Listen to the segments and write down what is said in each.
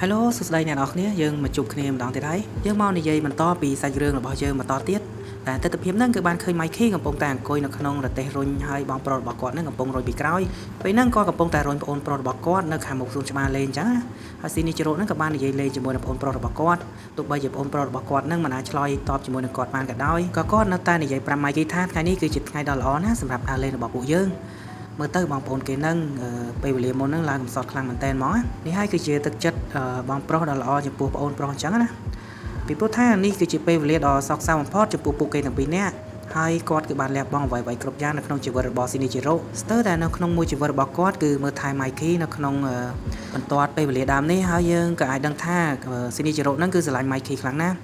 Hello សួស្តីអ្នកនរគ្នាយើងមកជួបគ្នាម្ដងទៀតហើយយើងមកនិយាយបន្តពីសាច់រឿងរបស់យើងបន្តទៀតតែទស្សនវិជ្ជាហ្នឹងគឺបានឃើញ Mikey កំពុងតែអង្គុយនៅក្នុងរទេះរុញហើយបងប្រុសរបស់គាត់ហ្នឹងកំពុងរុញពីក្រោយពេលហ្នឹងគាត់កំពុងតែរុញប្អូនប្រុសរបស់គាត់នៅខាងមុខសួនច្បារលេងអញ្ចឹងណាហើយ Shinichiro ហ្នឹងក៏បាននិយាយលេងជាមួយនឹងប្អូនប្រុសរបស់គាត់ទោះបីជាប្អូនប្រុសរបស់គាត់ហ្នឹងមិនអាចឆ្លើយតបជាមួយនឹងគាត់បានក៏ដោយក៏គាត់នៅតែនិយាយប្រាប់ Mikey ថាថ្ងៃនេះគឺជាថ្ងៃដ៏ល្អណាស់សម្រាប់ដើរលេងរបស់ពួកយើងមើលទៅបងប្អូនគេនឹងពេលវេលាមុនហ្នឹងឡើងកំសត់ខ្លាំងមែនតើហ្មងនេះហើយគឺជាទឹកចិត្តបងប្រុសដ៏ល្អចំពោះប្អូនប្រុសអញ្ចឹងណាពីព្រោះថានេះគឺជាពេលវេលាដ៏សោកសៅបំផុតចំពោះពួកគេទាំងពីរនាក់ហើយគាត់គឺបានលះបង់អ្វីៗគ្រប់យ៉ាងនៅក្នុងជីវិតរបស់ Shinichiro ស្ទើរតែនៅក្នុងមួយជីវិតរបស់គាត់គឺមើលថែ Mikey នៅក្នុងបន្ទាត់ពេលវេលាដើមនេះហើយយើងក៏អាចដឹងថា Shinichiro ហ្នឹងគឺស្រឡាញ់ Mikey ខ្លាំងណាស់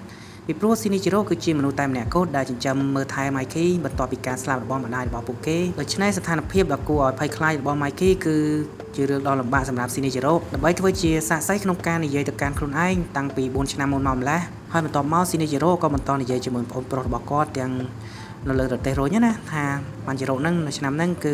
ពីព្រោះ Shinichiro គឺជាមនុស្សតែម្នាក់គត់ដែលចិញ្ចឹមមើលថែ Mikey បន្ទាប់ពីការស្លាប់របស់ម្ដាយរបស់ពួកគេដូច្នេះស្ថានភាពដ៏គួរឲ្យភ័យខ្លាចរបស់ Mikey គឺជារឿងដ៏លំបាកសម្រាប់ Shinichiro ដើម្បីធ្វើជាសាក្សីក្នុងការនិយាយទៅកាន់ខ្លួនឯងតាំងពី4ឆ្នាំមុនមកម្ល៉េះហើយបន្ទាប់មក Shinichiro ក៏បន្តនិយាយជាមួយប្អូនប្រុសរបស់គាត់ទាំងនៅលើរទេះរុញណាថាបានជារោគហ្នឹងនៅឆ្នាំហ្នឹងគឺ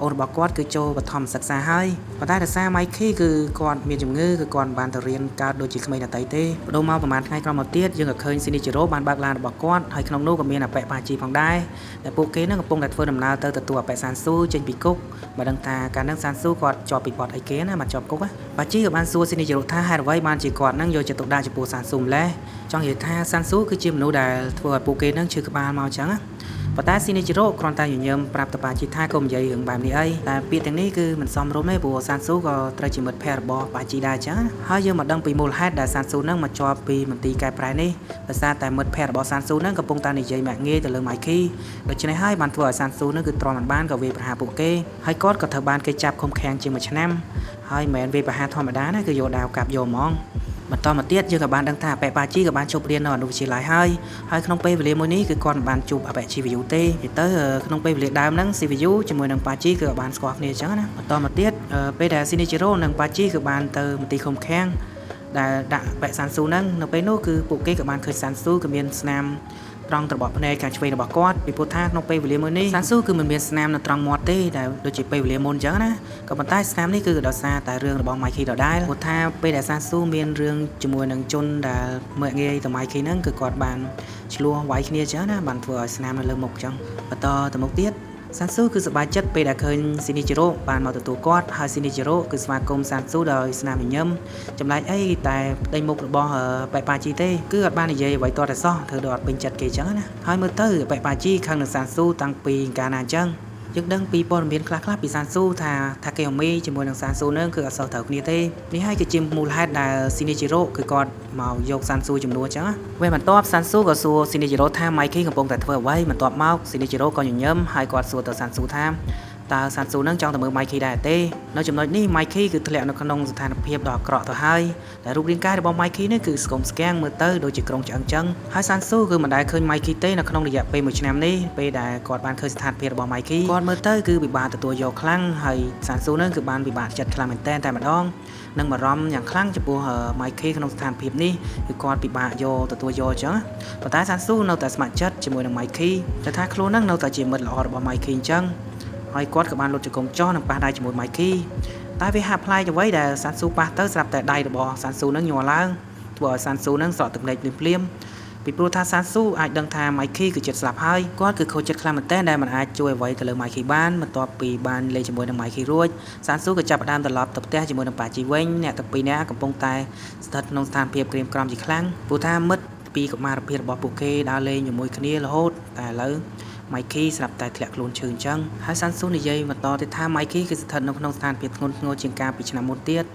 អូនរបស់គាត់គឺចូលបឋមសិក្សាហើយប៉ុន្តែដោយសារ Mikey គឺគាត់មានជំងឺគឺគាត់បានទៅរៀនកើតដូចជាក្មេងដទៃទេបដូរមកប្រហែលថ្ងៃក្រោយមកទៀតយើងក៏ឃើញ Shinichiro បានបើកឡានរបស់គាត់ហើយក្នុងនោះក៏មានអបិបាជីផងដែរតែពួកគេនឹងកំពុងតែធ្វើដំណើរទៅទទួលអបិសានស៊ូចេញពីគុកបើដឹងថាកាលហ្នឹងសានស៊ូគាត់ជាប់ពីបទអីគេណាមកជាប់គុកបាជីក៏បានសួរ Shinichiro ថាហេតុអ្វីបានជាគាត់នឹងយកចិត្តទុកដាក់ចំពោះសានស៊ូម្លេះចង់និយាយថាសានស៊ូគឺជាមនុស្សដែលធ្វើឲ្យពួកគេនឹងឈឺក្បាលមកអញ្ចឹងប៉ុន្តែ Shinichiro គ្រាន់តែញញឹមប្រាប់តបាជីថាកុំនិយាយរឿងបែបនេះអីតែពាក្យទាំងនេះគឺមិនសមរម្យទេព្រោះសានស៊ូក៏ត្រូវជាមិត្តភក្តិរបស់បាជីដែរអញ្ចឹងហើយយើងមកដឹងពីមូលហេតុដែលសានស៊ូនឹងមកជាប់ពីមន្ទីរកែប្រែនេះដោយសារតែមិត្តភក្តិរបស់សានស៊ូនឹងកំពុងតែនិយាយមាក់ងាយទៅលើ Mikey ដូច្នេះហើយបានធ្វើឲ្យសានស៊ូនឹងគឺទ្រាំមិនបានក៏វាយប្រហារពួកគេហើយគាត់ក៏ត្រូវបានគេចាប់ឃុំឃាំងជាង1ឆ្នាំហើយមិនមែនវាយប្រហារធម្មតាណាគឺយកដាវកាប់យកហ្មងបន្តមកទៀតយើងក៏បានដឹងថាអបិបាជីក៏បានជប់រៀននៅអនុវិទ្យាល័យហើយក្នុងពេលវេលាមួយនេះគឺគាត់មិនបានជួបអបិជីវយុទេទៅក្នុងពេលវេលាដើមហ្នឹង CVU ជាមួយនឹងបាជីគឺបានស្គាល់គ្នាអញ្ចឹងណាបន្តមកទៀតពេលដែល Shinichiro និងបាជីគឺបានទៅមន្ទីរឃុំឃាំងដែលដាក់អបិសានស៊ូហ្នឹងនៅពេលនោះគឺពួកគេក៏បានឃើញសានស៊ូក៏មានស្នាមត្រង់ត្របកភ្នែកខាងឆ្វេងរបស់គាត់ពីព្រោះថាក្នុងពេលវេលាមួយនេះសានស៊ូគឺមិនមានស្នាមនៅត្រង់មាត់ទេដែលដូចជាពេលវេលាមុនអញ្ចឹងណាក៏ប៉ុន្តែស្នាមនេះគឺដោយសារតែរឿងរបស់ Mikey ដដែលព្រោះថាពេលដែលសានស៊ូមានរឿងជាមួយនឹងជនដែលមើលងាយទៅ Mikey ហ្នឹងគឺគាត់បានឆ្លោះវាយគ្នាអញ្ចឹងណាបានធ្វើឲ្យស្នាមនៅលើមុខអញ្ចឹងបន្តទៅមុខទៀតសានស៊ូគឺសប្បាយចិត្តពេលដែលឃើញ Shinichiro បានមកទទួលគាត់ហើយ Shinichiro គឺស្វាគមន៍សានស៊ូដោយស្នាមញញឹមចម្លែកអីតែប្តីមុខរបស់បេបាជីទេគឺអត់បាននិយាយអ្វីតតែសោះធ្វើដូចអត់ពេញចិត្តគេអញ្ចឹងណាហើយមើលទៅបេបាជីខឹងនឹងសានស៊ូតាំងពីកាលណាអញ្ចឹងយើងដឹងពីព័ត៌មានខ្លះៗពីសានស៊ូថាគេអូមីជាមួយនឹងសានស៊ូនឹងគឺអត់សូវត្រូវគ្នាទេនេះហើយគឺជាមូលហេតុដែល Shinichiro គឺគាត់មកយកសានស៊ូចំនួនអញ្ចឹងពេលបន្ទាប់សានស៊ូក៏សួរ Shinichiro ថា Mikey កំពុងតែធ្វើអ្វីបន្ទាប់មក Shinichiro ក៏ញញឹមហើយគាត់សួរទៅសានស៊ូថាតើសានស៊ូនឹងចង់ទៅមើល Mikey ដែរទេនៅចំណុចនេះ Mikey គឺធ្លាក់នៅក្នុងស្ថានភាពដ៏អាក្រក់ទៅហើយតែរូបរាងកាយរបស់ Mikey នេះគឺស្គមស្គាំងមើលទៅដូចជាក្រុងឆ្អឹងចឹងហើយសានស៊ូគឺមិនដែលឃើញ Mikey ទេនៅក្នុងរយៈពេល1ឆ្នាំនេះពេលដែលគាត់បានឃើញស្ថានភាពរបស់ Mikey គាត់មើលទៅគឺពិបាកទទួលយកខ្លាំងហើយសានស៊ូនឹងគឺបានពិបាកចិត្តខ្លាំងមែនទែនតែម្ដងនឹងបារម្ភយ៉ាងខ្លាំងចំពោះ Mikey ក្នុងស្ថានភាពនេះគឺគាត់ពិបាកយកទទួលយកចឹងប៉ុន្តែសានស៊ូនៅតែស្ម័គ្រចិត្តជាមួយនឹង Mikey តែថាខ្លួននឹងនៅតែជាមិត្តល្អរបស់ Mikey អញ្ចឹងហើយគាត់ក៏បានលុតជង្គង់ចោះនិងប៉ះដៃជាមួយ Mikey តែវាហាក់ប្លែកអ្វីដែលសានស៊ូប៉ះទៅស្រាប់តែដៃរបស់សានស៊ូនឹងញ័រឡើងធ្វើឲ្យសានស៊ូនឹងស្រក់ទឹកភ្នែកភ្លាមៗពីព្រោះថាសានស៊ូអាចដឹងថា Mikey គឺចិត្តស្លាប់ហើយគាត់គឺខូចចិត្តខ្លាំងមែនទែនដែលមិនអាចជួយអ្វីទៅលើ Mikey បានបន្ទាប់ពីបានលេងជាមួយនឹង Mikey រួចសានស៊ូក៏ចាប់ផ្ដើមត្រឡប់ទៅផ្ទះជាមួយនឹងប៉ាជីវិញអ្នកទាំងពីរនាក់កំពុងតែស្ថិតក្នុងស្ថានភាពក្រៀមក្រំជាខ្លាំងព្រោះថាមិត្តពីកុមារភាពរបស់ពួកគេដើរលេងជាមួយគ្នារហូតតែឥឡូវMikey ស្រាប់តែធ្លាក់ខ្លួនឈឺអញ្ចឹងហើយសានស៊ូនិយាយបន្តទៅថា Mikey គឺស្ថិតនៅក្នុងស្ថានភាពធ្ងន់ធ្ងរជាងកាលពីឆ្នាំមុនទៀត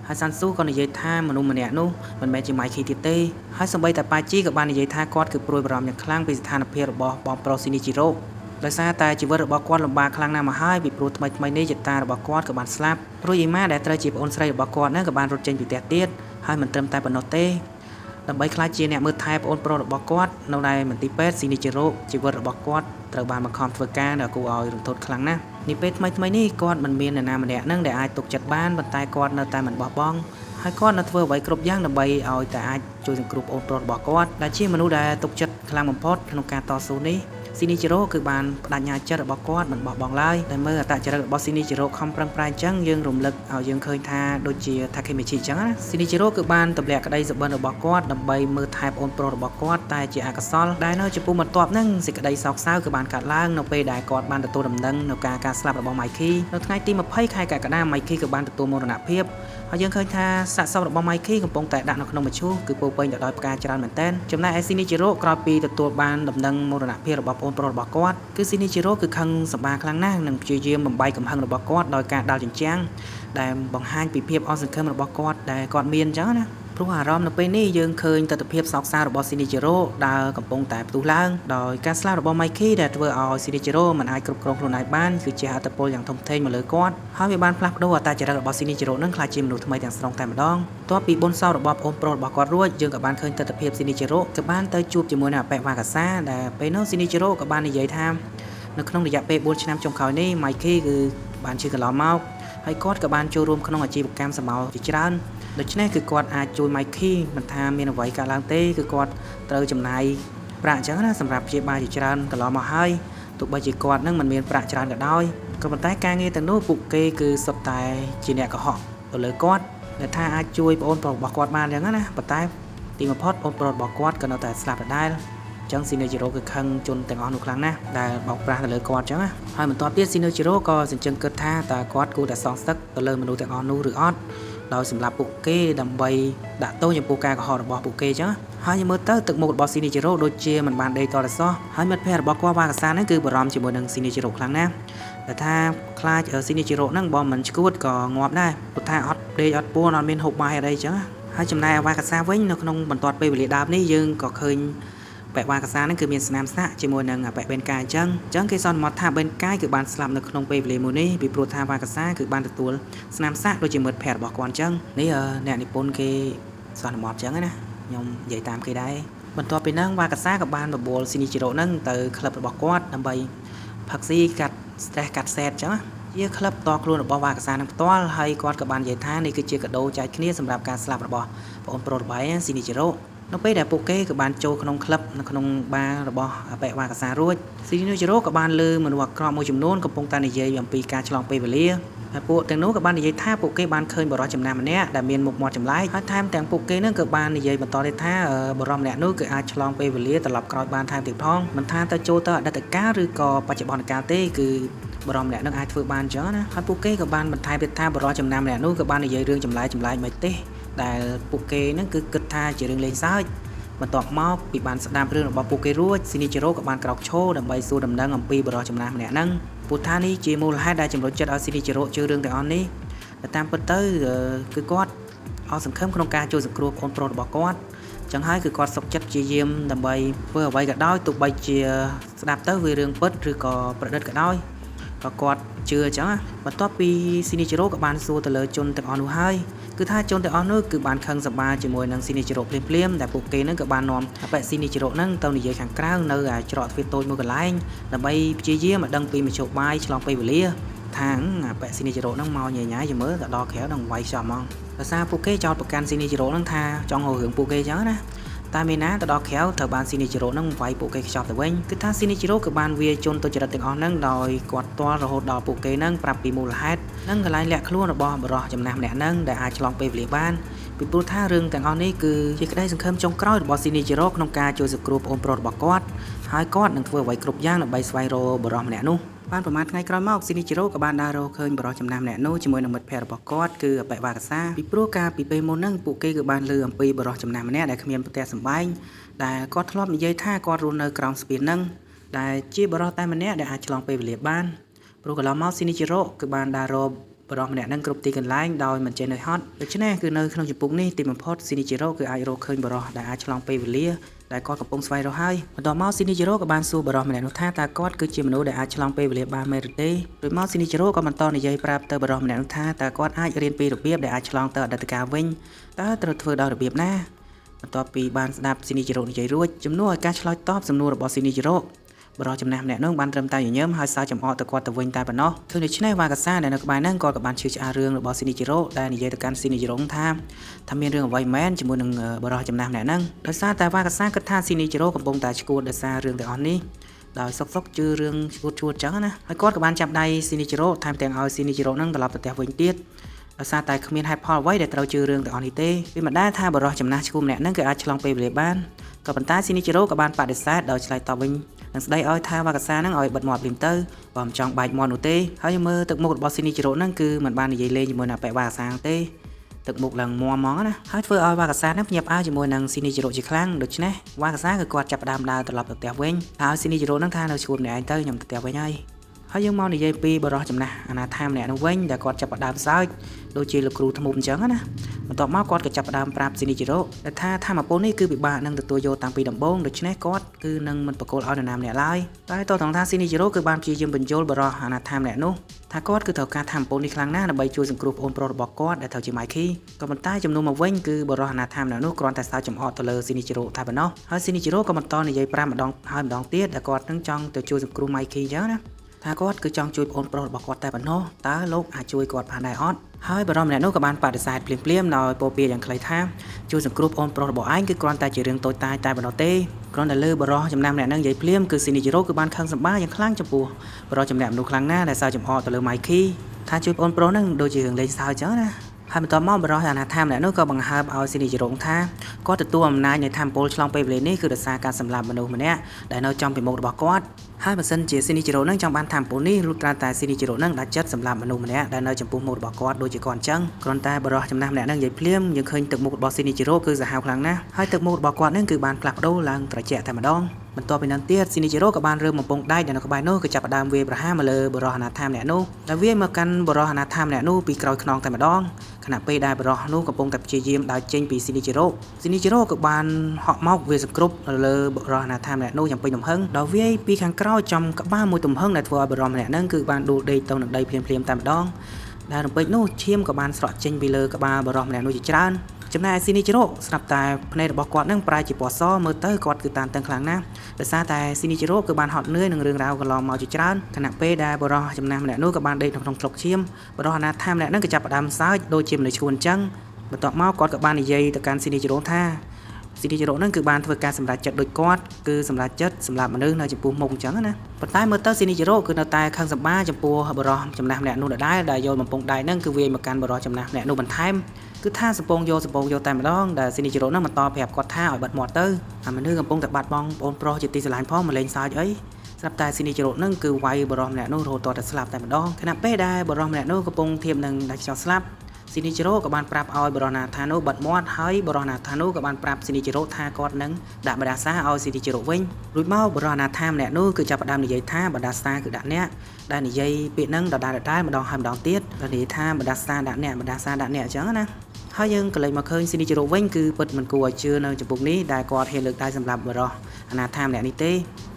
ហើយសានស៊ូក៏និយាយថាមនុស្សម្នាក់នោះមិនមែនជា Mikey ទៀតទេហើយសូម្បីតែប៉ាជីក៏បាននិយាយថាគាត់គឺព្រួយបារម្ភយ៉ាងខ្លាំងពីស្ថានភាពរបស់បងប្រុស Shinichiro ដោយសារតែជីវិតរបស់គាត់លំបាកខ្លាំងណាស់មកហើយពីព្រោះថ្មីនេះយតារបស់គាត់ក៏បានស្លាប់ព្រោះយីម៉ាដែលត្រូវជាប្អូនស្រីរបស់គាត់នឹងក៏បានរត់ចេញពីផ្ទះទៀតហើយមិនត្រឹមតែប៉ុណ្ណោះទេដើម្បីខ្លាចជាអ្នកមើលថែប្អូនប្រុសរបស់គាត់នៅในមន្ទីរពេទ្យ Shinichiro ជីវិតរបស់គាត់ត្រូវបានបង្ខំធ្វើការដែលគួរឲ្យរំភើបខ្លាំងណាស់នេះពេលថ្មីនេះគាត់មិនមាននរណាម្នាក់នឹងដែលអាចទុកចិត្តបានប៉ុន្តែគាត់នៅតែមិនបោះបង់ហើយគាត់នៅធ្វើអ្វីគ្រប់យ៉ាងដើម្បីឲ្យតែអាចជួយសង្គ្រោះប្អូនប្រុសរបស់គាត់ដែលជាមនុស្សដែលទុកចិត្តខ្លាំងបំផុតក្នុងការតស៊ូនេះ ស៊ីនីជីរ៉ូគឺបានបដិញ្ញាចិត្តរបស់គាត់មិនបោះបង់ឡើយតែមើលអត្តចរិតរបស់ស៊ីនីជីរ៉ូខំប្រឹងប្រែងអញ្ចឹងយើងរំលឹកឲ្យយើងឃើញថាដូចជា Takemichi អញ្ចឹងណាស៊ីនីជីរ៉ូគឺបានទម្លាក់ក្តីសុបិនរបស់គាត់ដើម្បីមើលថែប្អូនប្រុសរបស់គាត់តែជាអកុសលដែលនៅចំពោះបន្ទាប់ហ្នឹងសេចក្តីសោកសៅគឺបានកើតឡើងនៅពេលដែលគាត់បានទទួលដំណឹងនៅការស្លាប់របស់ Mikey នៅថ្ងៃទី20ខែកក្កដា Mikey ក៏បានទទួលមរណភាពហើយយើងឃើញថាសាកសពរបស់ Mikey កំពុងតែដាក់នៅក្នុងមឈូសគឺពោពេញទៅដោយផ្កាច្រើនមែនទែនចំណែកឯ Shinichiro ក្រោយពីទទួលបានដំណឹងមរណភាពរបស់ប្អូនប្រុសរបស់គាត់គឺ Shinichiro គឺខឹងសម្បាខ្លាំងណាស់និងព្យាយាមបំបែកកំហឹងរបស់គាត់ដោយការដាល់ជញ្ជាំងដែលបង្ហាញពីភាពអស់សង្ឃឹមរបស់គាត់ដែលគាត់មានអញ្ចឹងណាព្រោះអារម្មណ៍នៅពេលនេះយើងឃើញទស្សនវិជ្ជាសោកសៅរបស់ Shinichiro ដែលកំពុងតែផ្ទុះឡើងដោយការស្លាប់របស់ Mikey ដែលធ្វើឲ្យ Shinichiro មិនអាចគ្រប់គ្រងខ្លួនឯងបានគឺជាអត្តពលយ៉ាងធំធេងមកលើគាត់ហើយវាបានផ្លាស់ប្ដូរអត្តចរិតរបស់ Shinichiro នឹងក្លាយជាមនុស្សថ្មីទាំងស្រុងតែម្ដងបន្ទាប់ពីបុណ្យសពរបស់ប្អូនប្រុសរបស់គាត់រួចយើងក៏បានឃើញទស្សនវិជ្ជា Shinichiro ក៏បានទៅជួបជាមួយនឹងអបិវ៉ាកាសាដែលពេលនោះ Shinichiro ក៏បាននិយាយថានៅក្នុងរយៈពេល4ឆ្នាំចុងក្រោយនេះ Mikey គឺបានជឿកន្លងមកហើយគាត់ក៏បានចូលរួមក្នុងអាជីវកម្មសម្បោជាច្រើនដូច្នេះគឺគាត់អាចជួយ Mikey មិនថាមានអ្វីកើតឡើងទេគឺគាត់ត្រូវចំណាយប្រាក់អញ្ចឹងណាសម្រាប់ព្យាបាលជាច្រើនកន្លងមកហើយទោះបីជាគាត់នឹងមិនមានប្រាក់ច្រើនក៏ដោយក៏ប៉ុន្តែការងារទាំងនោះពួកគេគឺសុទ្ធតែជាអ្នកកុហកទៅលើគាត់ដែលថាអាចជួយប្អូនប្រុសរបស់គាត់បានអញ្ចឹងណាប៉ុន្តែទីបំផុតប្អូនប្រុសរបស់គាត់ក៏នៅតែស្លាប់ដដែលអញ្ចឹង Shinichiro គឺខឹងជនទាំងអស់នោះខ្លាំងណាស់ដែលបោកប្រាស់ទៅលើគាត់អញ្ចឹងណាហើយបន្ទាប់ទៀត Shinichiro ក៏សញ្ជឹងគិតថាតើគាត់គួរតែសងសឹកទៅលើមនុស្សទាំងអស់នោះឬអត់ដោយសម្រាប់ពួកគេដើម្បីដាក់ទោសចំពោះការកុហករបស់ពួកគេអញ្ចឹងហើយមើលទៅទឹកមុខរបស់ Shinichiro ដូចជាមិនបានដេកតទៅសោះហើយមិត្តភ័ក្តិរបស់គាត់វ៉ាកាសាហ្នឹងគឺបារម្ភជាមួយនឹង Shinichiro ខ្លាំងណាស់តែថាខ្លាច Shinichiro ហ្នឹងបើមិនឈួតក៏ងាប់ដែរព្រោះថាអត់ដេកអត់ពួនអត់មានហូបបាយអីអញ្ចឹងហើយចំណែកវ៉ាកាសាវិញនៅក្នុងបន្ទាត់ពេលវេលាដើមនេះយើងក៏ឃើញបែបវ៉ាកាសាហ្នឹងគឺមានស្នាមស្នាក់ជាមួយនឹងបែបបេនកាយអញ្ចឹងគេសន្មតថាបេនកាយគឺបានស្លាប់នៅក្នុងពេលវេលាមួយនេះពីព្រោះថាវ៉ាកាសាគឺបានទទួលស្នាមសាក់ដូចជាមិត្តភ័ក្តិរបស់គាត់អញ្ចឹងនេះអ្នកនិពន្ធគេសន្មតអញ្ចឹងណាខ្ញុំនិយាយតាមគេដែរបន្ទាប់ពីហ្នឹងវ៉ាកាសាក៏បានបបួល Shinichiro ហ្នឹងទៅក្លឹបរបស់គាត់ដើម្បីផឹកស៊ីកាត់ stress កាត់សែតអញ្ចឹងជាក្លឹបតខ្លួនរបស់វ៉ាកាសានឹងផ្ទាល់ហើយគាត់ក៏បាននិយាយថានេះគឺជាកាដូចែកគ្នាសម្រាប់ការស្លាប់របស់ប្អូនប្រុសរបស់ឯង Shinichiroនៅពេលដែលពួកគេក៏បានចូលក្នុងក្លឹបនៅក្នុងបាររបស់អបិវ៉ាកាសារួច Shinichiro ក៏បានលើមនុស្សអាក្រក់មួយចំនួនកំពុងតែនិយាយអំពីការឆ្លងពេលវេលាហើយពួកទាំងនោះក៏បាននិយាយថាពួកគេបានឃើញបរិសុទ្ធចំណាស់ម្នាក់ដែលមានមុខមាត់ចម្លែកហើយថែមទាំងពួកគេនឹងក៏បាននិយាយបន្តទៀតថាបរិសុទ្ធម្នាក់នោះគឺអាចឆ្លងពេលវេលាត្រឡប់ក្រោយបានថែមទៀតផងមិនថាទៅចូលទៅអតីតកាលឬក៏បច្ចុប្បន្នកាលទេគឺបរិសុទ្ធម្នាក់នឹងអាចធ្វើបានអញ្ចឹងណាហើយពួកគេក៏បានបន្ថែមទៀតថាបរិសុទ្ធចំណាស់ម្នាក់នោះក៏បាននិយាយរឿងចម្លែកមិនទេដែលពួកគេនឹងគឺគិតថាជារឿងលេងសើចបន្ទាប់មកពីបានស្ដាប់រឿងរបស់ពួកគេរួច Shinichiro ក៏បានក្រោកឈរដើម្បីសួរដំណឹងអំពីបរិសុទ្ធចំណាស់ម្នាក់ហ្នឹងព្រោះថានេះជាមូលហេតុដែលជំរុញចិត្តឲ្យ Shinichiro ជឿរឿងទាំងអស់នេះតែតាមពិតទៅគឺគាត់អស់សង្ឃឹមក្នុងការជួយសង្គ្រោះប្អូនប្រុសរបស់គាត់ចឹងហើយគឺគាត់សុខចិត្តព្យាយាមដើម្បីធ្វើអ្វីក៏ដោយទោះបីជាស្ដាប់ទៅវារឿងពិតឬក៏ប្រឌិតក៏ដោយក៏គាត់ជឿអញ្ចឹងបន្ទាប់ពី Shinichiro ក៏បានសួរទៅលើជនទាំងអស់នោះហើយគឺថាជនទាំងអស់នោះគឺបានខឹងសម្បាជាមួយនឹង Shinichiro ភ្លាមដែលពួកគេនឹងក៏បាននាំអបិ Shinichiro នឹងទៅនិយាយខាងក្រៅនៅឯច្រកទ្វារតូចមួយកន្លែងដើម្បីព្យាយាមឲ្យដឹងពីមធ្យោបាយឆ្លងពេលវេលាថាអបិ Shinichiro នឹងមកញញមើលទៅដល់ក្រៅនឹងវាយខ្ចប់ហ្មងដោយសារពួកគេចោទប្រកាន់ Shinichiro នឹងថាចង់រករឿងពួកគេអញ្ចឹងណាតែមានណាទៅដល់ក្រៅត្រូវបាន Shinichiro នឹងវាយពួកគេខ្ចប់ទៅវិញគឺថា Shinichiro ក៏បានវាយជនទុច្ចរិតទាំងអស់ហ្នឹងដោយគាត់ទាល់រហូតដល់ពួកគេនឹងប្រាប់ពីមូលហេតុនិងកន្លែងលាក់ខ្លួនរបស់បរិសុទ្ធចំណាស់ម្នាក់ហ្នឹងដែលអាចឆ្លងពេលវេលាបានពីព្រោះថារឿងទាំងអស់នេះគឺជាក្តីសង្ឃឹមចុងក្រោយរបស់ Shinichiro ក្នុងការជួយសង្គ្រោះប្អូនប្រុសរបស់គាត់ហើយគាត់នឹងធ្វើអ្វីគ្រប់យ៉ាងដើម្បីស្វែងរកបរិសុទ្ធម្នាក់នោះបានប្រហែលថ្ងៃក្រោយមក Shinichiro ក៏បានដើររកឃើញបរិសុទ្ធចំណាស់ម្នាក់នោះជាមួយនឹងមិត្តភ័ក្តិរបស់គាត់គឺអបិវ៉ាកាសាពីព្រោះកាលពីពេលមុនហ្នឹងពួកគេក៏បានលើអំពីបរិសុទ្ធចំណាស់ម្នាក់ដែលគ្មានផ្ទះសម្បែងដែលគាត់ធ្លាប់និយាយថាគាត់រស់នៅក្រោមស្ពានហ្នឹងដែលជាបរិសុទ្ធតែម្នាក់ដែលអាចឆ្លងពេលវេលាបានព្រោះកន្លងមក Shinichiro គឺបានដើររកបរិសុទ្ធម្នាក់ហ្នឹងគ្រប់ទីកន្លែងដោយមិនចេះនៅហត់ដូច្នេះគឺនៅក្នុងជំពូកនេះទីបំផុត Shinichiro គឺអាចរកឃើញបរិសុទ្ធដែលអាចឆ្លងពេលវេលាដែលគាត់កំពុងស្វែងរកហើយបន្ទាប់មក Shinichiro ក៏បានសួរបរិសុទ្ធម្នាក់នោះថាតើគាត់គឺជាមនុស្សដែលអាចឆ្លងពេលវេលាបានមែនឬទេរួចមក Shinichiro ក៏បន្តនិយាយប្រាប់ទៅបរិសុទ្ធម្នាក់នោះថាតើគាត់អាចរៀនពីរបៀបដែលអាចឆ្លងទៅអតីតកាលវិញតើត្រូវធ្វើដោយរបៀបណាបន្ទាប់ពីបានស្ដាប់ Shinichiro និយាយរួចជំនួសឲ្យការឆ្លើយតបសំណួររបស់ Shinichiro បរិសុទ្ធចំណាស់ម្នាក់នោះបានត្រឹមតែញញឹមហើយសើចចំអកទៅគាត់ទៅវិញតែប៉ុណ្ណោះគឺដូច្នេះវ៉ាកាសាដែលនៅក្បែរហ្នឹងគាត់ក៏បានជឿឆ្អាលរឿងរបស់ Shinichiro ដែលនិយាយទៅកាន់ Shinichiro ថាមានរឿងអ្វីមែនជាមួយនឹងបរិសុទ្ធចំណាស់ម្នាក់ហ្នឹងដោយសារតែវ៉ាកាសាគិតថា Shinichiro កំពុងតែឈួតដោយសាររឿងទាំងអស់នេះ ដោយសុកជឿរឿងជួតចឹងណាហើយគាត់ក៏បានចាប់ដៃស៊ីនីជីរ៉ូថែមទាំងឲ្យស៊ីនីជីរ៉ូនឹងត្រឡប់ទៅផ្ទះវិញទៀតដោយសារតែគ្មានហេតុផលអ្វីដែលត្រូវជឿរឿងទាំងអស់នេះទេវាមិនដែលថាបរិះចំណាស់ឈ្មោះម្នាក់នឹងគឺអាចឆ្លងពេលវេលាបានក៏ប៉ុន្តែស៊ីនីជីរ៉ូក៏បានបដិសេធដោយឆ្លើយតបវិញនឹងស្ដីឲ្យថាវ៉ាកាសានឹងឲ្យបិទមាត់ភ្លាមទៅបើមិនចង់បែកមាត់នោះទេហើយមើលទឹកមុខរបស់ស៊ីនីជីរ៉ូនឹងគឺមិនបាននិយាយលេងជាមួយនឹងប៉ែវ៉ាកាសាទេទឹកមុខឡើងមាំហ្មងណាហើយធ្វើឲ្យវ៉ាកាសានឹងភ្ញាក់ផ្អើលជាមួយនឹងស៊ីនីជីរ៉ូជាខ្លាំងដូច្នេះវ៉ាកាសាគឺគាត់ចាប់ផ្ដើមដើរត្រឡប់ទៅផ្ទះវិញហើយស៊ីនីជីរ៉ូនឹងថានៅឈួតម្នាក់ឯងទៅខ្ញុំទៅផ្ទះវិញហើយយើងមកនិយាយពីបរិះចំណាស់អាណាថាម្នាក់នោះវិញដែលគាត់ចាប់ផ្ដើមសើចដូចជាលោកគ្រូធ្មប់អញ្ចឹងណាបន្ទាប់មកគាត់ក៏ចាប់ផ្ដើមប្រាប់ស៊ីនីជីរ៉ូថាធម្មពលនេះគឺពិបាកនឹងទទួលយកតាំងពីដំបូងដូច្នេះគាត់គឺនឹងមិនបកគោលឲ្យនរណាម្នាក់ឡើយតែតោះត្រង់ថាស៊ីនីជីរ៉ូគឺបានព្យាយាមបញ្យល់បរិះអាណាថាម្នាក់នោះថាគាត់គឺត្រូវការធម្មពលនេះខ្លាំងណាស់ដើម្បីជួយសង្គ្រោះប្អូនប្រុសរបស់គាត់ដែលត្រូវជាម៉ៃគីក៏ប៉ុន្តែចំនួនមកវិញគឺបរិះអាណាថាម្នាក់នោះគ្រាន់តែសើចចំអកទៅលើស៊ីនីជីរ៉ូតែប៉ុណ្ណោះហើយស៊ីនីជីរ៉ូក៏បន្តនិយាយប្រាប់ម្ដងហើយម្ដងទៀតដែលគាត់នឹងចង់ទៅជួយសង្គ្រោះម៉ៃគីអញ្ចឹងណាថាគាត់គឺចង់ជួយប្អូនប្រុសរបស់គាត់តែប៉ុណ្ណោះតើលោកអាចជួយគាត់បានដែរអត់ហើយបរិមម្នាក់នោះក៏បានបដិសេធភ្លាមៗដោយពោលពាក្យយ៉ាងខ្លីថាជួយសង្គ្រោះប្អូនប្រុសរបស់ឯងគឺគ្រាន់តែជារឿងតូចតាចតែប៉ុណ្ណោះទេគ្រាន់តែលើបរិះចំណាំម្នាក់នឹងនិយាយភ្លាមគឺស៊ីនីជីរ៉ូគឺបានខឹងសម្បាយ៉ាងខ្លាំងចំពោះបរិះចំណាំមនុស្សខ្លាំងណាស់ដែលសើចចំអកទៅលើម៉ៃគីថាជួយប្អូនប្រុសនឹងដូចជារឿងលេងសើចអញ្ចឹងណាហើយបន្ទាប់មកបរិះអាណាថាម្នាក់នោះក៏បង្ហើបឲ្យស៊ីនីជីរ៉ូថាគាត់ទទួលអំណាចនៃធម្មពលឆ្លងពេលវេលានេះគឺដោយសារការសម្លាប់មនុស្សម្នាក់ដែលនៅចំពីមុខរបស់គាត់ហើយបើសិនជាស៊ីនីជីរ៉ូនឹងចង់បានធម្មពលនេះលុះត្រាតែស៊ីនីជីរ៉ូនឹងដាច់ចិត្តសម្លាប់មនុស្សម្នាក់ដែលនៅចំពោះមុខរបស់គាត់ដូចជាគាត់អញ្ចឹងគ្រាន់តែបរិះចំណាស់ម្នាក់នឹងនិយាយភ្លាមយើងឃើញទឹកមុខរបស់ស៊ីនីជីរ៉ូគឺសាហាវខ្លាំងណាស់ហើយទឹកមុខរបស់គាត់នឹងគឺបានផ្លាស់ប្ដូរឡើងត្រជាក់តែម្ដងបន្ទាប់ពីនោះទៀតស៊ីនីជីរ៉ូក៏បានរើបំពង់ដែកដែលនៅក្បែរនោះគឺចាប់ផ្ដើមវាយប្រហារមកលើបរិះអាណាថាម្នាក់នោះដែលវាយមកកាន់បរិះអាណាថាម្នាក់នោះពីក្រោយខ្នងតែម្ដងខណៈពេលដែលបរិះនោះកំពុងតែព្យាយាមដើរចេញពីស៊ីនីជីរ៉ូក៏បានហក់មកវាសង្គ្រប់លើបរិះអាណាថាម្នាក់នោះយ៉ាងពេញទំហឹងដោយវាយពីខាងក្រោយចំក្បាលមួយទំហឹងដែលធ្វើឲ្យបរិះម្នាក់ហ្នឹងគឺបានដួលដេកទៅនឹងដីភ្លាមតែម្ដងដែលរំពេចនោះឈាមក៏បានស្រក់ចេញពីលើក្បាលបរិះម្នាក់នោះជាច្រើនចំណែកស៊ីនីជីរ៉ូស្រាប់តែភ្នែករបស់គាត់នឹងប្រែជាពណ៌សមើលទៅគាត់គឺតានតឹងខ្លាំងណាស់ដោយសារតែស៊ីនីជីរ៉ូគឺបានហត់នឿយនឹងរឿងរ៉ាវកន្លងមកជាច្រើនខណៈពេលដែលបរិះចំណាស់ម្នាក់នោះក៏បានដេកនៅក្នុងស្លុកឈាមបរិះអាណាថាម្នាក់នឹងក៏ចាប់ផ្ដើមសើចដូចជាមនុស្សឈួនអញ្ចឹងបន្ទាប់មកគាត់ក៏បាននិយាយទៅកាន់ស៊ីនីជីរ៉ូថាស៊ីនីជីរ៉ូនឹងគឺបានធ្វើការសម្រេចចិត្តដូចគាត់គឺសម្រេចចិត្តសម្លាប់មនុស្សនៅចំពោះមុខអញ្ចឹងណាប៉ុន្តែមើលទៅស៊ីនីជីរ៉ូគឺនៅតែខឹងសម្បាចំពោះបរិះចំណាស់ម្នាក់នោះដែលយកបំពង់ដៃនឹងគឺវាយមកកាន់បរិះចំណាស់ម្នាក់នោះបន្ថែមគឺថាសពងយកតែម្ដងដែលស៊ីនីជីរ៉ូនឹងបន្តប្រាប់គាត់ថាឲ្យបិទមាត់ទៅអាមនុស្សកំពុងតែបាត់បង់ប្អូនប្រុសជាទីស្រឡាញ់ផងមកលេងសើចអីស្រាប់តែស៊ីនីជីរ៉ូនឹងគឺវាយបរិះម្នាក់នោះរហូតដល់តែស្លាប់តែម្ដងខណៈពេលដែលបរិះម្នាក់នោះកំពុងធៀបនឹងដាច់ខ្យល់ស្លាប់ស៊ីនីជីរ៉ូក៏បានប្រាប់ឲ្យបរិះណាថានោះបិទមាត់ហើយបរិះណាថានោះក៏បានប្រាប់ស៊ីនីជីរ៉ូថាគាត់នឹងដាក់បណ្ដាសាឲ្យស៊ីនីជីរ៉ូវិញរួចមកបរិះណាថាម្នាក់នោះគឺចាប់ផ្ដើមនិយាយថាបណ្ដាសាគឺដាក់អ្នកដែលនិយាយពាក្យហ្នឹងដដែលម្ដងហើយម្ដងទៀតដែលនិយាយថាបណ្ដាសាដាក់អ្នកអញ្ចឹងណាហើយយើងក៏លេចមកឃើញស៊ីនីជីរ៉ូវិញគឺពិតមិនគួរឲ្យជឿនៅចំពោះនេះដែលគាត់ហ៊ានលើកដៃសម្រាប់បរិះអាណាថាម្នាក់នេះទ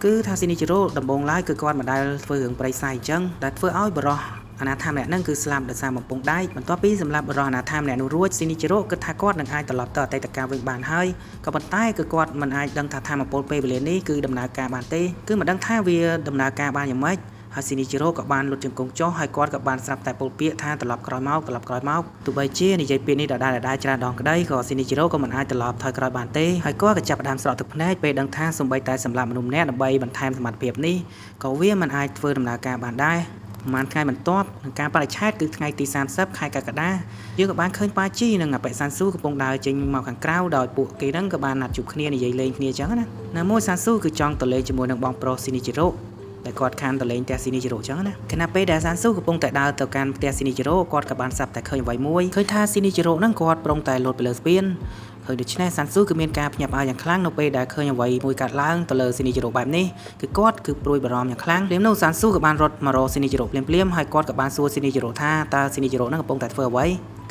េគឺថាស៊ីនីជីរ៉ូដំបូងឡើយគឺគាត់មិនដែលធ្វើរឿងប្រៃសាយអញ្ចឹងដែលធ្វើឲ្យបរិះអាណាថាម្នាក់ហ្នឹងគឺស្លាប់ដោយសារបំពង់ដែកបន្ទាប់ពីសម្រាប់បរិះអាណាថាម្នាក់នោះរួចស៊ីនីជីរ៉ូគិតថាគាត់នឹងអាចត្រឡប់ទៅអតីតកាលវិញបានហើយក៏ប៉ុន្តែគឺគាត់មិនអាចដឹងថាធម្មពលពេលវេលានេះគឺដំណើរការបានទេគឺមិនដឹងថាវាដំណើរការបានយ៉ាងម៉េចហើយស៊ីនីជីរ៉ូក៏បានលុតជង្គង់ចុះហើយគាត់ក៏បានស្រាប់តែពោលពាក្យថាត្រឡប់ក្រោយមកទោះបីជានិយាយពាក្យនេះដដែលច្រើនដងក្តីក៏ស៊ីនីជីរ៉ូក៏មិនអាចត្រឡប់ថយក្រោយបានទេហើយគាត់ក៏ចាប់ផ្ដើមស្រក់ទឹកភ្នែកពេលដឹងថាសូម្បីតែសម្រាប់មនុស្សម្នាក់ដើម្បីបន្ថែមសមត្ថភាពនេះក៏វាមិនអាចធ្វើដំណើរការបានដែរប្រហែលថ្ងៃបន្ទាប់នឹងការបរិច្ឆេទគឺថ្ងៃទី30ខែកក្កដាយើងក៏បានឃើញប៉ាជីនិងអបិសានស៊ូកំពុងដើរចេញមកខាងក្រៅដោយពួកគេនឹងក៏បានណាត់ជួបគ្នានិយាយលេងគ្នាអញ្ចឹងណាមួយសានស៊ូគឺចង់ទៅលេងជាមួយនឹងបងប្រុសស៊ីនីជីរ៉ូដែលគាត់ខានទៅលេងផ្ទះស៊ីនីជីរ៉ូអញ្ចឹងណាខណៈពេលដែលសានស៊ូកំពុងតែដើរទៅកាន់ផ្ទះស៊ីនីជីរ៉ូគាត់ក៏បានសាប់តែឃើញអ្វីមួយឃើញថាស៊ីនីជីរ៉ូនឹងគាត់ប្រុងតែលោតទៅលើស្ពានហើយដូច្នេះសានស៊ូគឺមានការភ្ញាក់ផ្អើលយ៉ាងខ្លាំងនៅពេលដែលឃើញអ្វីមួយកើតឡើងទៅលើស៊ីនីជីរ៉ូបែបនេះគឺគាត់គឺព្រួយបារម្ភយ៉ាងខ្លាំងពេលនោះសានស៊ូក៏បានរត់មករកស៊ីនីជីរ៉ូភ្លាមហើយគាត់ក៏បានសួរស៊ីនីជីរ៉ូថាតើស៊ីនីជីរ៉ូនឹងកំពុងតែធ្វើអ្វ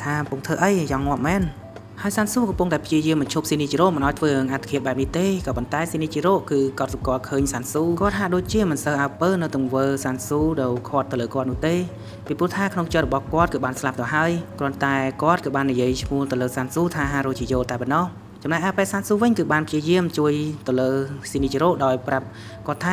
ីថាកំពុងធ្វើអីយ៉ាងងាប់មែនហើយសានស៊ូកំពុងតែព្យាយាមបញ្ឈប់ស៊ីនីជីរ៉ូមិនឲ្យធ្វើរឿងអត្តឃាតបែបនេះទេក៏ប៉ុន្តែស៊ីនីជីរ៉ូគឺគាត់ស្គាល់ឃើញសានស៊ូគាត់ហាក់ដូចជាមិនសូវអើពើនៅទង្វើសានស៊ូដែលខាត់ទៅលើគាត់នោះទេពីព្រោះថាក្នុងចិត្តរបស់គាត់គឺបានស្លាប់ទៅហើយគ្រាន់តែគាត់គឺបាននិយាយឈ្មោះទៅលើសានស៊ូថាហារូជីយ៉ូតែប៉ុណ្ណោះ ចំណែកឯពេលសានស៊ូវិញគឺបានព្យាយាមជួយទៅលើស៊ីនីជីរ៉ូដោយប្រាប់គាត់ថា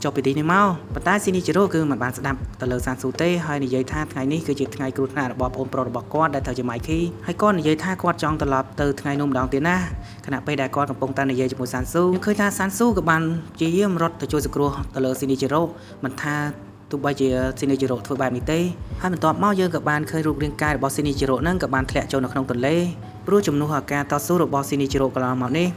ចុះពីទីនេះមកប៉ុន្តែស៊ីនីជីរ៉ូគឺមិនបានស្ដាប់ទៅលើសានស៊ូទេហើយនិយាយថាថ្ងៃនេះគឺជាថ្ងៃគ្រោះថ្នាក់របស់បងប្អូនប្រុសរបស់គាត់ដែលត្រូវជាម៉ៃឃីហើយគាត់និយាយថាគាត់ចង់ត្រឡប់ទៅថ្ងៃនោះម្ដងទៀតណាខណៈពេលដែលគាត់កំពុងតែនិយាយជាមួយសានស៊ូខ្ញុំឃើញថាសានស៊ូក៏បានព្យាយាមរត់ទៅជួយសង្គ្រោះទៅលើស៊ីនីជីរ៉ូមិនថាទោះបីជាស៊ីនីជីរ៉ូធ្វើបែបនេះទេហើយបន្ទាប់មកយើងក៏បានឃើញរូបរាងកាយរបស់ស៊ីនីជីរ៉ូហ្នឹងក៏បានធ្លាក់ចូលនៅក្នុងទន្លេព្រោះជំនួសឲ្យការតស៊ូរបស់ស៊ីនីជីរ៉ូកន្លងមកនេះ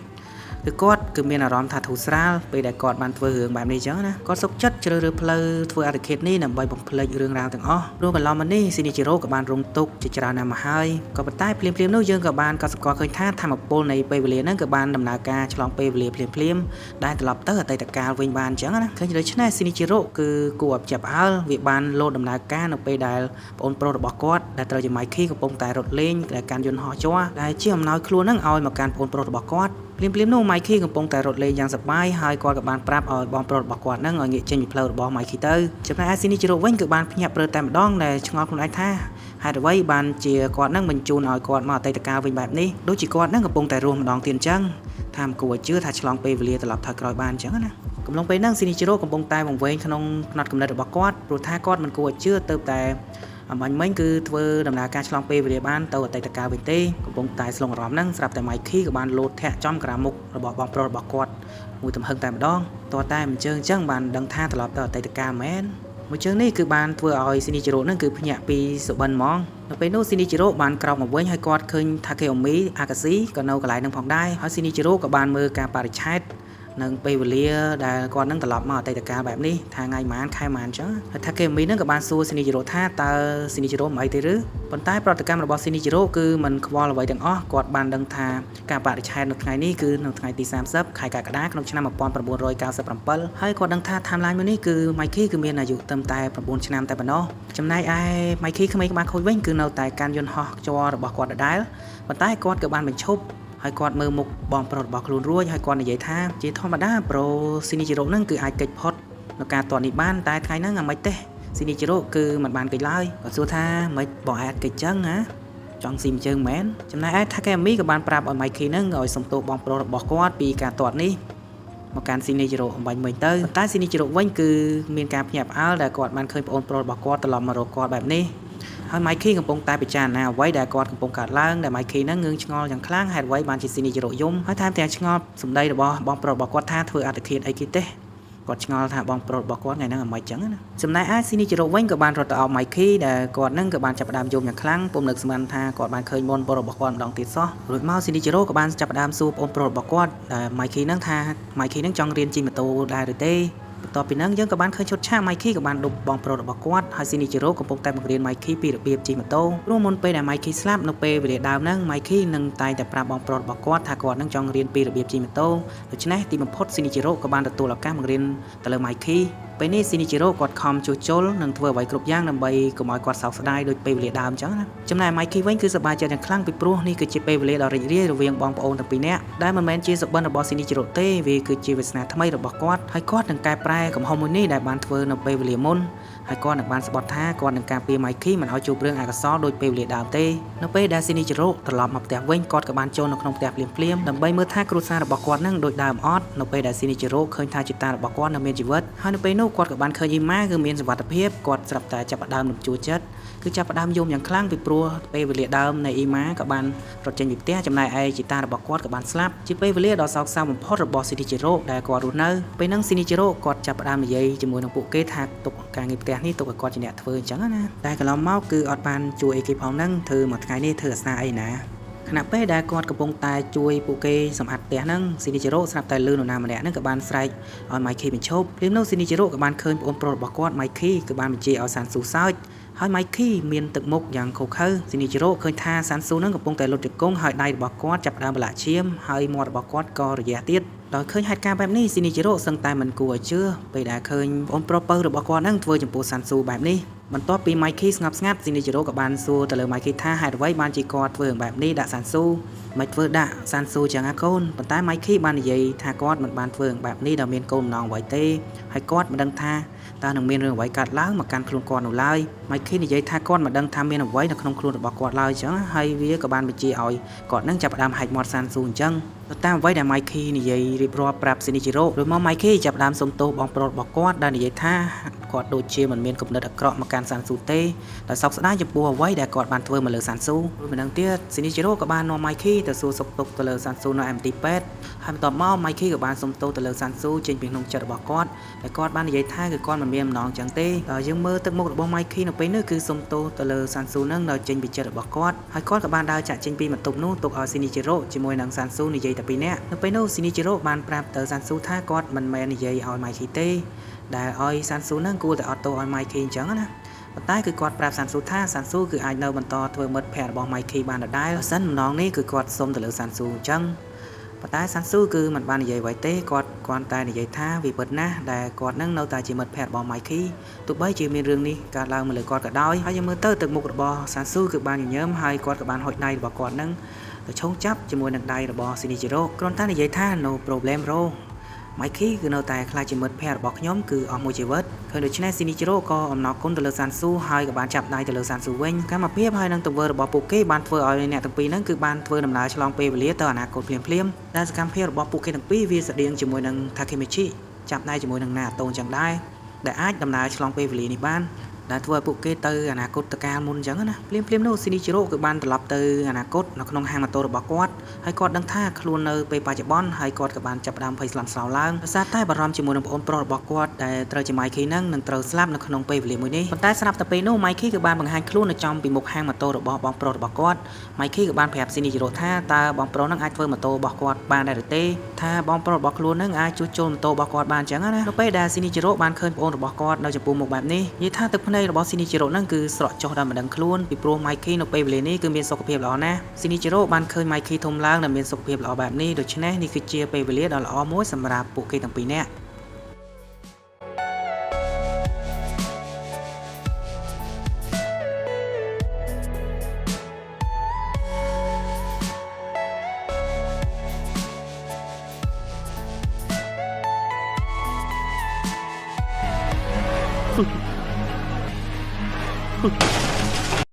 គឺគាត់គឺមានអារម្មណ៍ថាធូរស្រាលពេលដែលគាត់បានធ្វើរឿងបែបនេះចឹងណាគាត់សុខចិត្តជ្រើសរើសផ្លូវធ្វើអត្តឃាតនេះដើម្បីបំភ្លេចរឿងរ៉ាវទាំងអស់ព្រោះកន្លងមកនេះស៊ីនីជីរ៉ូក៏បានរងទុក្ខជាច្រើនណាស់មកហើយក៏ប៉ុន្តែភ្លាមៗនោះយើងក៏បានកត់សម្គាល់ឃើញថាធម្មពលនៃពេលវេលាហ្នឹងក៏បានដំណើរការឆ្លងពេលវេលាភ្លាមៗដែលត្រឡប់ទៅអតីតកាលវិញបានចឹងណាឃើញដូច្នេះស៊ីនីជីរ៉ូគឺគួរឲ្យចាប់ផ្អើលវាបានលោតដំណើរការនៅពេលដែលប្អូនប្រុសរបស់គាត់ដែលត្រូវជាម៉ៃឃីកំពុងតែរត់លេងដែលកាន់យន្តហោះជ័រដែលជាអំណោយខ្លួនហ្នឹងឲ្យមកកាន់ប្អូនប្រុសរបស់គាត់ភ្លាមៗនោះម៉ៃឃីកំពុងតែរត់លេងយ៉ាងសប្បាយហើយគាត់ក៏បានប្រាប់ឲ្យបងប្រុសរបស់គាត់ហ្នឹងឲ្យងាកចេញពីផ្លូវរបស់ម៉ៃឃីទៅចំណែកឯស៊ីនីជីរ៉ូវិញគឺបានភ្ញាក់ព្រឺតែម្ដងដែលឆ្ងល់ខ្លួនឯងថាហេតុអ្វីបានជាគាត់ហ្នឹងបញ្ជូនឲ្យគាត់មកអតីតកាលវិញបែបនេះដូចជាគាត់ហ្នឹងកំពុងតែរស់ម្ដងទៀតអញ្ចឹងថាមិនគួរឲ្យជឿថាឆ្លងពេលវេលាត្រឡប់ថយក្រោយបានអញ្ចឹងណាកំឡុងពេលហ្នឹងស៊ីនីជីរ៉ូកំពុងតែវង្វេងក្នុងផ្នត់គំនិតរបស់គាត់ព្រោះថាគាត់មិនគួរឲ្យជឿទៅតែអំបញ្ញមិញគឺធ្វើដំណើរការឆ្លងពេលវេលាបានទៅអតីតកាលវិញទេកំពុងតែស្លងអារម្មណ៍ហ្នឹងស្រាប់តែម៉ៃឃីក៏បានលោតធាក់ចំក្រាមុខរបស់បងប្រុសរបស់គាត់មួយទំហឹងតែម្ដងតើតែមិនជើងអញ្ចឹងបានដឹងថាត្រឡប់ទៅអតីតកាលមែនមួយជើងនេះគឺបានធ្វើឲ្យស៊ីនីជីរ៉ូហ្នឹងគឺភ្ញាក់ពីសុបិនហ្មងនៅពេលនោះស៊ីនីជីរ៉ូបានក្រោកមកវិញហើយគាត់ឃើញថាខេអូមីអាកាស៊ីក៏នៅកន្លែងហ្នឹងផងដែរហើយស៊ីនីជីរ៉ូក៏បានមើលការបរិច្ឆេទនឹងពេលវេលាដែលគាត់នឹងត្រឡប់មកអតីតកាលបែបនេះថាថ្ងៃម៉ានខែម៉ានអញ្ចឹងហើយថាគេមីនឹងក៏បានសួរស៊ីនីជីរ៉ូថាតើស៊ីនីជីរ៉ូមិនអីទេឬប៉ុន្តែប្រតិកម្មរបស់ស៊ីនីជីរ៉ូគឺមិនខ្វល់អ្វីទាំងអស់គាត់បានដឹងថាការបរិច្ឆេទនៅថ្ងៃនេះគឺនៅថ្ងៃទី30ខែកក្កដាក្នុងឆ្នាំ1997ហើយគាត់ដឹងថា timeline មួយនេះគឺម៉ៃឃីគឺមានអាយុត្រឹមតែ9ឆ្នាំតែប៉ុណ្ណោះចំណែកឯម៉ៃឃីក្មេងក្បាលខូចវិញគឺនៅតែកាន់យន្តហោះជ័ររបស់គាត់ដដែលប៉ុន្តែគាត់ក៏បានបញ្ឈប់ហើយគាត់មើលមុខបងប្រុសរបស់ខ្លួនរួចហើយគាត់និយាយថាជាធម្មតាប្រូស៊ីនីជីរ៉ូហ្នឹងគឺអាចកិច្ចផុតនៅការតនេះបានតែថ្ងៃហ្នឹងអាមិនទេស៊ីនីជីរ៉ូគឺមិនបានកិច្ចឡើយគាត់សួរថាមិនបងអាចកិច្ចចឹងណាចង់ស៊ីមជើងមែនចំណែកឯថាកេមីក៏បានប្រាប់ឲ្យម៉ៃឃីហ្នឹងឲ្យសុំទោសបងប្រុសរបស់គាត់ពីការតនេះមកកាន់ស៊ីនីជីរ៉ូអំបញ្ញមិញទៅតែស៊ីនីជីរ៉ូវិញគឺមានការភ្ញាក់ផ្អើលដែលគាត់បានឃើញប្អូនប្រុសរបស់គាត់ត្រឡប់មករកគាត់បែបនេះហើយម៉ៃឃីកំពុងតែពិចារណាអ្វីដែលគាត់កំពុងកើតឡើងដែលម៉ៃឃីហ្នឹងងឿងឆ្ងល់យ៉ាងខ្លាំងហេតុអ្វីបានជាស៊ីនីជីរ៉ូយំហើយថែមទាំងឆ្ងល់សម្ដីរបស់បងប្រុសរបស់គាត់ថាធ្វើអត្តឃាតអីគេទេគាត់ឆ្ងល់ថាបងប្រុសរបស់គាត់ថ្ងៃហ្នឹងអាម៉េចចឹងណាចំណែកឯស៊ីនីជីរ៉ូវិញក៏បានរត់ទៅអោបម៉ៃឃីដែលគាត់ហ្នឹងក៏បានចាប់ផ្ដើមយំយ៉ាងខ្លាំងពុំនឹកស្មានថាគាត់បានឃើញបងប្រុសរបស់គាត់ម្ដងទៀតសោះរួចមកស៊ីនីជីរ៉ូក៏បានចាប់ផ្ដើមសួរបងប្រុសរបស់គាត់ដែលម៉ៃឃីហ្នឹងថាម៉ៃឃីហ្នឹងចង់រៀនជិះម៉ូតូដែរឬទេបន្ទាប់ពីហ្នឹងយើងក៏បានឃើញឈុតឆាកម៉ៃឃីក៏បានដប់បងប្រុសរបស់គាត់ហើយស៊ីនីជីរ៉ូកំពុងតែបង្រៀនម៉ៃឃីពីរបៀបជិះម៉ូតូព្រោះមុនពេលដែលម៉ៃឃីស្លាប់នៅពេលវេលាដើមហ្នឹងម៉ៃឃីនឹងតែងតែប្រាប់បងប្រុសរបស់គាត់ថាគាត់នឹងចង់រៀនពីរបៀបជិះម៉ូតូដូច្នេះទីបំផុតស៊ីនីជីរ៉ូក៏បានទទួលឱកាសបង្រៀនទៅលើម៉ៃឃីពេលនេះស៊ីនីជីរ៉ូគាត់ខំជួសជុលនិងធ្វើអ្វីគ្រប់យ៉ាងដើម្បីកុំឲ្យគាត់សោកស្ដាយដូចពេលវេលាដើមអញ្ចឹងណាចំណែកម៉ៃឃីវិញគឺសប្បាយចិត្តយ៉ាងខ្លាំងពីព្រោះនេះគឺជាពេលវេលាដ៏រីករាយរវាងបងប្អូនទាំងពីរនាក់ដែលមិនមែនជាសុបិនរបស់ស៊ីនីជីរ៉ូទេវាគឺជាវាសនាថ្មីរបស់គាត់ហើយគាត់នឹងកែប្រែកំហុសមួយនេះដែលបានធ្វើនៅពេលវេលាមុនហើយគាត់នឹងបានស្បត់ថាគាត់នឹងការពារម៉ៃឃីមិនឲ្យជួបរឿងអកុសលដូចពេលវេលាដើមទេនៅពេលដែលស៊ីនីជីរ៉ូត្រឡប់មកផ្ទះវិញគាត់ក៏បានចូលនៅក្នុងផ្ទះភ្លាមៗដើម្បីមើលថាគ្រួសាររបស់គាត់នឹងដូចដើមអត់នៅពេលដែលស៊ីនីជីរ៉ូឃើញថាជីតារបស់គាត់នៅមានជីវិតហើយនៅពេលនោះគាត់ក៏បានឃើញអ៊ីម៉ាគឺមានសុវត្ថិភាពគាត់ស្រាប់តែចាប់ផ្ដើមនឹងជួចិត្តគឺចាប់ផ្ដើមយំយ៉ាងខ្លាំងពីព្រោះពេលវេលាដើមនៃអ៊ីម៉ាក៏បានរត់ចេញពីផ្ទះចំណែកឯជីតារបស់គាត់ក៏បានស្លាប់ជាពេលវេលាដ៏សោកសៅបំផុតរបស់ស៊ីនីជីរ៉ូដែលគាត់រស់នៅពេលហ្នឹងស៊ីនីជីរ៉ូគាត់ចាប់ផ្ដើមនិយាយជាមួយនឹងពួកគេថាទុកការងារផ្ទះនេះទុកឲ្យគាត់ជាអ្នកធ្វើអញ្ចឹងណាតែកន្លងមកគឺអត់បានជួយអីគេផងហ្នឹងធ្វើមួយថ្ងៃនេះធ្វើអាសាអីណាខណៈពេលដែលគាត់កំពុងតែជួយពួកគេសម្អាតផ្ទះហ្នឹងស៊ីនីជីរ៉ូស្រាប់តែលឺនរណាម្នាក់ហ្នឹងក៏បានស្រែកឲ្យម៉ៃឃីបញ្ឈប់ព្រមនោះស៊ីនីជីរ៉ូក៏បានឃើញប្អូនប្រុសរបស់គាត់ម៉ៃឃីក៏បានបញ្ជាឲ្យសានស៊ូសើចហើយម៉ៃឃីមានទឹកមុខយ៉ាងខូខើស៊ីនីជីរ៉ូឃើញថាសានស៊ូហ្នឹងកំពុងតែលុតជង្គង់ហើយដៃរបស់គាត់ចាប់ផ្ដើមប្រឡាក់ឈាមហើយមាត់របស់គាត់ក៏រយះទៀតដោយឃើញហេតុការណ៍បែបនេះស៊ីនីជីរ៉ូសឹងតែមិនគួរឲ្យជឿពេលដែលឃើញប្អូនប្រុសពៅរបស់គាត់ហ្នឹងធ្វើចំពោះសានស៊ូបែបនេះបន្ទាប់ពីម៉ៃឃីស្ងប់ស្ងាត់ស៊ីនីជីរ៉ូក៏បានសួរទៅលើម៉ៃឃីថាហេតុអ្វីបានជាគាត់ធ្វើបែបនេះដាក់សានស៊ូមិនធ្វើដាក់សានស៊ូចឹងអាកូនប៉ុន្តែម៉ៃឃីបាននិយាយថាគាត់មិនបានធ្វើបែបនេះដោយមានកូនម្ដងអ្វីទេហើយគាត់មិនដឹងថា តើនឹងមានរឿងអ្វីកើតឡើងមកកាន់ខ្លួនគាត់នោះឡើយ Mikey និយាយថាគាត់មិនដឹងថាមានអ្វីនៅក្នុងខ្លួនរបស់គាត់ឡើយអញ្ចឹងហើយវាក៏បានបញ្ជាឲ្យគាត់នឹងចាប់ផ្ដើមហែកមាត់សានស៊ូអញ្ចឹងតាមអ្វីដែល Mikey និយាយរៀបរាប់ប្រាប់ Shinichiro រួចមក Mikey ចាប់ផ្ដើមសុំទោសបងប្រុសរបស់គាត់ដែលនិយាយថាគាត់ដូចជាមិនមានគំនិតអាក្រក់មកកាន់សានស៊ូទេដោយសោកស្ដាយចំពោះអ្វីដែលគាត់បានធ្វើមកលើសានស៊ូរួចមិនដឹងទៀត Shinichiro ក៏បាននាំ Mikey ទៅសួរសុខទុក្ខទៅលើសានស៊ូនៅឯមន្ទីរពេទ្យហើយបន្ទាប់មក Mikey ក៏បានសុំទោសទៅលើសានស៊ូចេញពីក្នុងចិត្តរបស់គាត់ដែលគាត់បាននិយាយថាគឺគាត់មិនមានបំណងចឹងទេដល់យើងមើលទឹកមុខរបស់ Mikey នៅពេលនេះគឺសុំទោសទៅលើសានស៊ូនឹងនៅចេញពីចិត្តរបស់គាត់ហើយគាត់ក៏បានដើរចាក់ចេញពីបន្ទប់នោះទុកឲ្យ Shinichiro ជាមួយនឹងសានស៊ូនិយាយតែពីរនាក់នៅពេលនោះ Shinichiro បានប្រាប់ទៅសានស៊ូថាគាត់មិនមែននិយាយឲ្យ Mikey ទេដែលឲ្យសានស៊ូនឹងគួរតែអត់ទោសឲ្យ Mikey អញ្ចឹងណាប៉ុន្តែគឺគាត់ប្រាប់សានស៊ូថាសានស៊ូគឺអាចនៅបន្តធ្វើមិត្តភក្តិរបស់ Mikey បានដដែលបើសិនម្ដងនេះគឺគាត់សុំទៅលើសានស៊ូអញ្ចឹងប៉ុន្តែសានស៊ូគឺមិនបាននិយាយអ្វីទេគាត់គ្រាន់តែនិយាយថាវាពិតណាស់ដែលគាត់នឹងនៅតែជាមិត្តភក្តិរបស់ Mikey ទោះបីជាមានរឿងនេះកើតឡើងមកលើគាត់ក៏ដោយហើយយើងមើលទៅទឹកមុខរបស់សានស៊ូគឺបានញញឹមហើយគាត់ក៏បានហុចដៃរបស់គាត់នឹងទៅឆោងចាប់ជាមួយនឹងដៃរបស់ Shinichiro គ្រាន់តែនិយាយថា no problem bro Mikey គឺនៅតែខ្លាចជាមិត្តភក្តិរបស់ខ្ញុំគឺអស់មួយជីវិតឃើញដូច្នេះ Shinichiro ក៏អំណរគុណទៅលើសានស៊ូហើយក៏បានចាប់ដៃទៅលើសានស៊ូវិញកម្មភាពហើយនឹងទង្វើរបស់ពួកគេបានធ្វើឲ្យអ្នកទាំងពីរហ្នឹងគឺបានធ្វើដំណើរឆ្លងពេលវេលាទៅអនាគតភ្លាមៗដែលសកម្មភាពរបស់ពួកគេទាំងពីរវាស្តៀងជាមួយនឹង Takemichi ចាប់ដៃជាមួយនឹង Naruto អញ្ចឹងដែរដែលអាចដំណើរឆ្លងពេលវេលានេះបានដែលធ្វើឲ្យពួកគេទៅអនាគតកាលមុនអញ្ចឹងណាភ្លាមៗនោះ Shinichiro គឺបានត្រឡប់ទៅអនាគតនៅក្នុងហាងម៉ូតូរបស់គាត់ហើយគាត់ដឹងថាខ្លួននៅពេលបច្ចុប្បន្នហើយគាត់ក៏បានចាប់ផ្ដើមភ័យស្លន់ស្លោឡើងដោយសារតែបារម្ភជាមួយនឹងប្អូនប្រុសរបស់គាត់ដែលត្រូវជា Mikey នឹងត្រូវស្លាប់នៅក្នុងពេលវេលាមួយនេះប៉ុន្តែស្រាប់តែពេលនោះ Mikey គឺបានបង្ហាញខ្លួននៅចំពីមុខហាងម៉ូតូរបស់បងប្រុសរបស់គាត់ Mikey ក៏បានប្រាប់ Shinichiro ថាតើបងប្រុសនឹងអាចធ្វើម៉ូតូរបស់គាត់បានដែរឬទេថាបងប្រុសរបស់ខ្លួននឹងអាចជួសជុលម៉ូតូរបស់គាត់បានអញ្ចឹងណានៅពេលដែល Shinichiro បានឃើញប្អូនរបស់គាត់នៅចំពោះមុខបែបនេះនិយាយថាទឹកភ្នែករបស់ Shinichiro នឹងគឺស្រក់ចុះដល់មិនដឹងខ្លួនពីព្រោះ Mikey នៅពេលវេលានេះគឺមានសុខភាពល្អណាស់ Shinichiro បានឃើញ Mikey ធំឡើងដែលមានសុខភាពល្អបែបនេះដូច្នេះនេះគឺជាពេលវេលាដ៏ល្អមួយសម្រាប់ពួកគេទាំងពីរនាក់